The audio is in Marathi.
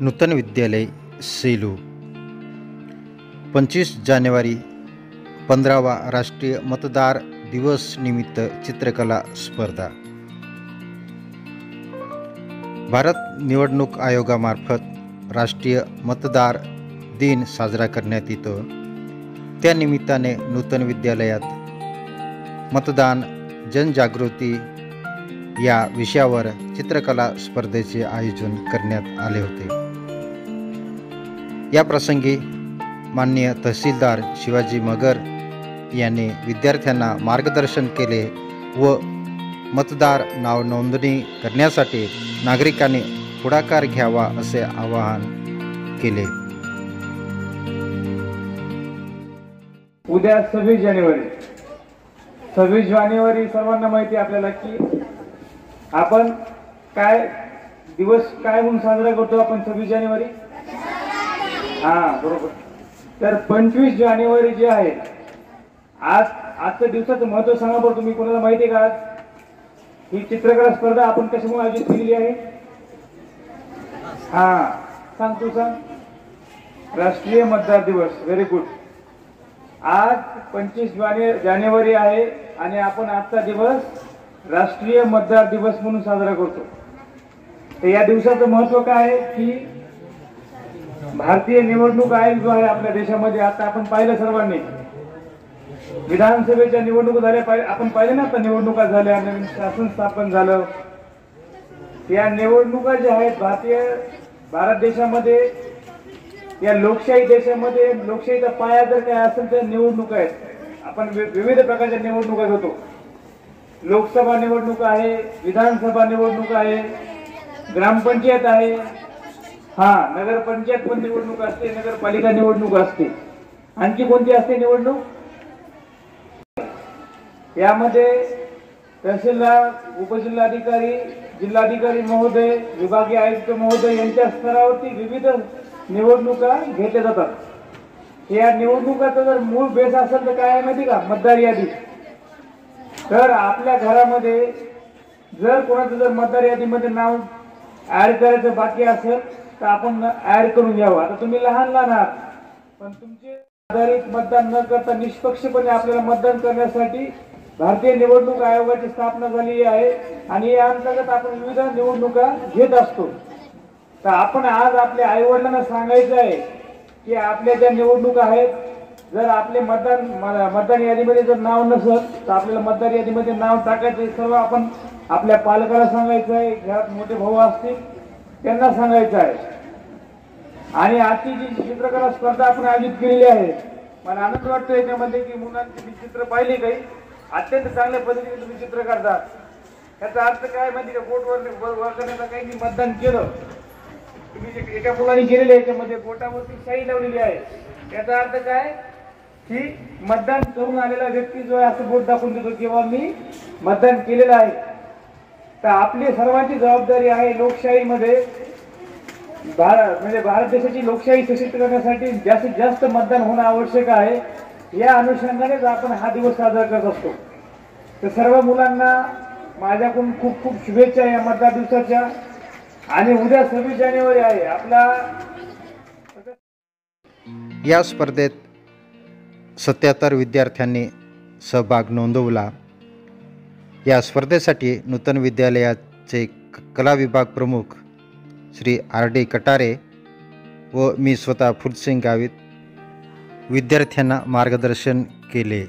नूतन विद्यालय सेलू 25 जानेवारी 15वा राष्ट्रीय मतदार दिवस निमित्त चित्रकला स्पर्धा। भारत निवडणूक आयोगामार्फत राष्ट्रीय मतदार दिन साजरा करण्यात येतो। त्या निमित्ताने नूतन विद्यालयात मतदान जनजागृती या विषयावर चित्रकला स्पर्धेचे आयोजन करण्यात आले होते। या प्रसंगी माननीय तहसीलदार शिवाजी मगर यांनी विद्यार्थ्यांना मार्गदर्शन केले व मतदार नाव नोंदणी करण्यासाठी नागरिकांनी पुढाकार घ्यावा असे आवाहन केले। उद्या 26 जानेवारी सर्वांना माहिती आपल्याला की आपण काय दिवस काय म्हणून साजरा करतो आपण 26 जानेवारी। बरोबर। तर 25 जानेवारी जे आहे आजच्या दिवसाचं महत्त्व सांगा बरं तुम्ही, कोणाला माहिती आहे का? ही चित्रकला स्पर्धा आपण कशामुळे आयोजित केलेली आहे? सांग तू सांग। राष्ट्रीय मतदार दिवस। Very good. आज 25 जानेवारी आहे आणि आपण आजचा दिवस राष्ट्रीय मतदार दिवस म्हणून साजरा करतो। तर या दिवसाचं महत्त्व काय आहे की भारतीय निवडणूक आयोग जो आहे आपल्या देशामध्ये, आता आपण पाहिलं सर्वांनी विधानसभेच्या निवडणुका झाल्या, आपण पाहिले ना, आता निवडणुका झाल्या, नवीन शासन स्थापन झालं। या निवडणुका ज्या आहेत भारत देशामध्ये, या लोकशाही देशामध्ये लोकशाहीचा पाया जर काय असेल तर निवडणुका आहेत। आपण विविध प्रकारच्या निवडणुका घेतो। लोकसभा निवडणूक आहे, विधानसभा निवडणूक आहे, ग्रामपंचायत आहे, नगरपंचायत पण निवडणूक असते, नगरपालिका निवडणूक असते। आणखी कोणती असते निवडणूक? यामध्ये तहसीलदार, उपजिल्हाधिकारी, जिल्हाधिकारी महोदय, विभागीय आयुक्त महोदय यांच्या स्तरावरती विविध निवडणुका घेतल्या जातात। या निवडणुकाचा जर मूळ बेस असेल तर काय आहे माहिती का? मतदार यादी। तर आपल्या घरामध्ये जर कोणाचं जर मतदार यादीमध्ये नाव ऍड करायचं बाकी असेल तर आपण ऍड करून घ्यावं। आता तुम्ही लहान आहात पण तुमचे आधारित मतदान न करता निष्पक्षपणे आपल्याला मतदान करण्यासाठी भारतीय निवडणूक आयोगाची स्थापना झालेली आहे आणि या अंतर्गत आपण विविध निवडणुका घेत असतो। तर आपण आज आपल्या आई वडिलांना सांगायचं आहे की आपल्या ज्या निवडणुका आहेत, जर आपले मतदान यादीमध्ये जर नाव नसेल तर आपल्याला मतदार यादीमध्ये नाव टाकायचं। सर्व आपण आपल्या पालकाला सांगायचं आहे, घरात मोठे भाऊ असतील त्यांना सांगायचं आहे। आणि आजची जी चित्रकला स्पर्धा आपण आयोजित केलेली आहे, मला आनंद वाटतो याच्यामध्ये की मुलांची चित्र पाहिली काही अत्यंत चांगल्या पद्धतीने तुम्ही चित्र काढतात। याचा अर्थ काय माहिती का? बोटवर करण्याचा काही मतदान केलं तुम्ही, एका मुलाने केलेलं याच्यामध्ये बोटावरती शाई लावलेली आहे। याचा अर्थ काय की मतदान करून आलेला व्यक्ती जो आहे असं बोट दाखवून देतो किंवा मी मतदान केलेलं आहे। तर आपली सर्वांची जबाबदारी आहे लोकशाहीमध्ये भारत देशाची लोकशाही सशक्त करण्यासाठी जास्तीत जास्त मतदान होणं आवश्यक आहे। या अनुषंगानेच आपण हा दिवस साजरा करत असतो। तर सर्व मुलांना माझ्याकडून खूप खूप शुभेच्छा या मतदार दिवसाच्या। आणि उद्या 26 जानेवारी आहे आपला। या स्पर्धेत 77 विद्यार्थ्यांनी सहभाग नोंदवला। या स्पर्धेसाठी नूतन विद्यालयाचे कला विभाग प्रमुख श्री RD कटारे व मी स्वतः फुलसिंग गावित विद्यार्थ्यांना मार्गदर्शन केले।